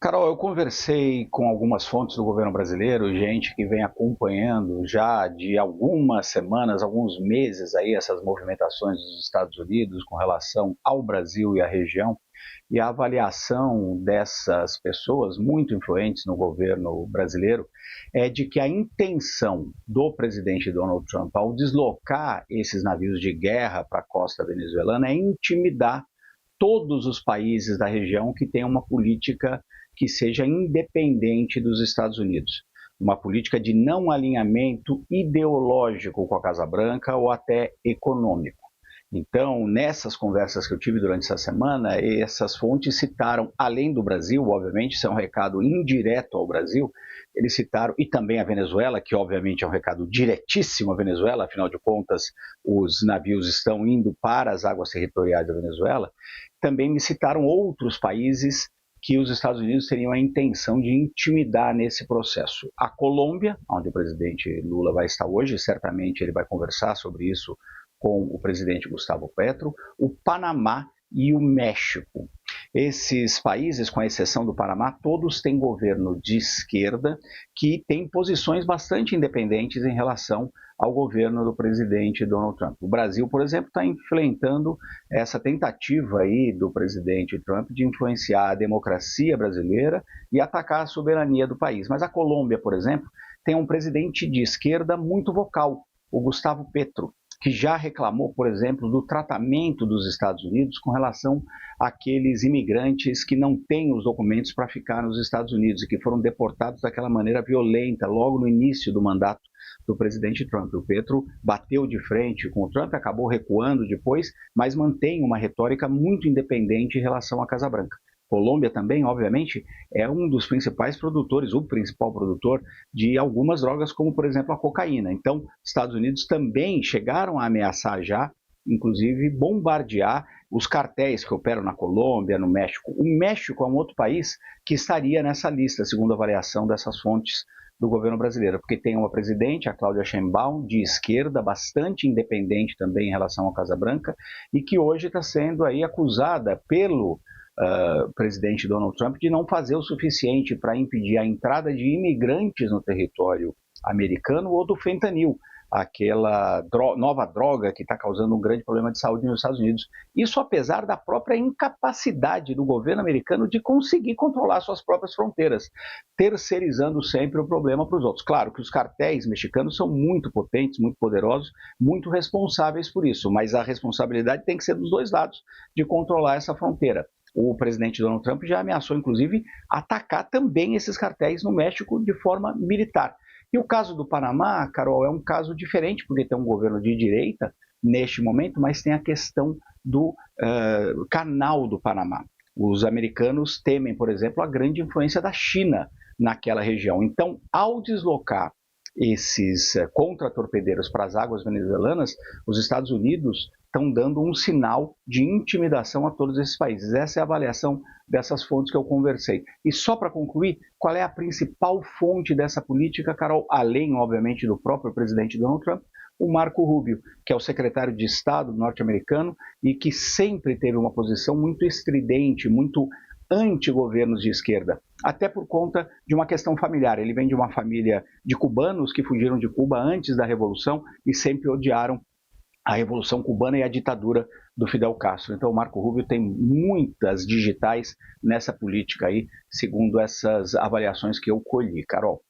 Carol, eu conversei com algumas fontes do governo brasileiro, gente que vem acompanhando já de algumas semanas, alguns meses aí essas movimentações dos Estados Unidos com relação ao Brasil e à região, e a avaliação dessas pessoas muito influentes no governo brasileiro é de que a intenção do presidente Donald Trump ao deslocar esses navios de guerra para a costa venezuelana é intimidar todos os países da região que tenham uma política que seja independente dos Estados Unidos. Uma política de não alinhamento ideológico com a Casa Branca ou até econômico. Então, nessas conversas que eu tive durante essa semana, essas fontes citaram, além do Brasil, obviamente, isso é um recado indireto ao Brasil, eles citaram, e também a Venezuela, que obviamente é um recado diretíssimo à Venezuela, afinal de contas, os navios estão indo para as águas territoriais da Venezuela, também me citaram outros países que os Estados Unidos teriam a intenção de intimidar nesse processo. A Colômbia, onde o presidente Lula vai estar hoje, certamente ele vai conversar sobre isso com o presidente Gustavo Petro, o Panamá e o México. Esses países, com exceção do Panamá, todos têm governo de esquerda que tem posições bastante independentes em relação ao governo do presidente Donald Trump. O Brasil, por exemplo, está enfrentando essa tentativa aí do presidente Trump de influenciar a democracia brasileira e atacar a soberania do país. Mas a Colômbia, por exemplo, tem um presidente de esquerda muito vocal, o Gustavo Petro, que já reclamou, por exemplo, do tratamento dos Estados Unidos com relação àqueles imigrantes que não têm os documentos para ficar nos Estados Unidos e que foram deportados daquela maneira violenta logo no início do mandato do presidente Trump. O Petro bateu de frente com o Trump, acabou recuando depois, mas mantém uma retórica muito independente em relação à Casa Branca. Colômbia também, obviamente, é um dos principais produtores, o principal produtor de algumas drogas, como, por exemplo, a cocaína. Então, Estados Unidos também chegaram a ameaçar já, inclusive bombardear os cartéis que operam na Colômbia, no México. O México é um outro país que estaria nessa lista, segundo a avaliação dessas fontes do governo brasileiro, porque tem uma presidente, a Cláudia Sheinbaum, de esquerda, bastante independente também em relação à Casa Branca, e que hoje está sendo aí acusada pelo presidente Donald Trump de não fazer o suficiente para impedir a entrada de imigrantes no território americano ou do fentanil, aquela nova droga que está causando um grande problema de saúde nos Estados Unidos. Isso apesar da própria incapacidade do governo americano de conseguir controlar suas próprias fronteiras, terceirizando sempre o problema para os outros. Claro que os cartéis mexicanos são muito potentes, muito poderosos, muito responsáveis por isso, mas a responsabilidade tem que ser dos dois lados de controlar essa fronteira. O presidente Donald Trump já ameaçou, inclusive, atacar também esses cartéis no México de forma militar. E o caso do Panamá, Carol, é um caso diferente, porque tem um governo de direita neste momento, mas tem a questão do canal do Panamá. Os americanos temem, por exemplo, a grande influência da China naquela região. Então, ao deslocar esses contratorpedeiros para as águas venezuelanas, os Estados Unidos estão dando um sinal de intimidação a todos esses países. Essa é a avaliação dessas fontes que eu conversei. E só para concluir, qual é a principal fonte dessa política, Carol? Além, obviamente, do próprio presidente Donald Trump, o Marco Rubio, que é o secretário de Estado norte-americano e que sempre teve uma posição muito estridente, muito anti-governos de esquerda, até por conta de uma questão familiar. Ele vem de uma família de cubanos que fugiram de Cuba antes da Revolução e sempre odiaram a Revolução Cubana e a ditadura do Fidel Castro. Então, o Marco Rubio tem muitas digitais nessa política aí, segundo essas avaliações que eu colhi. Carol.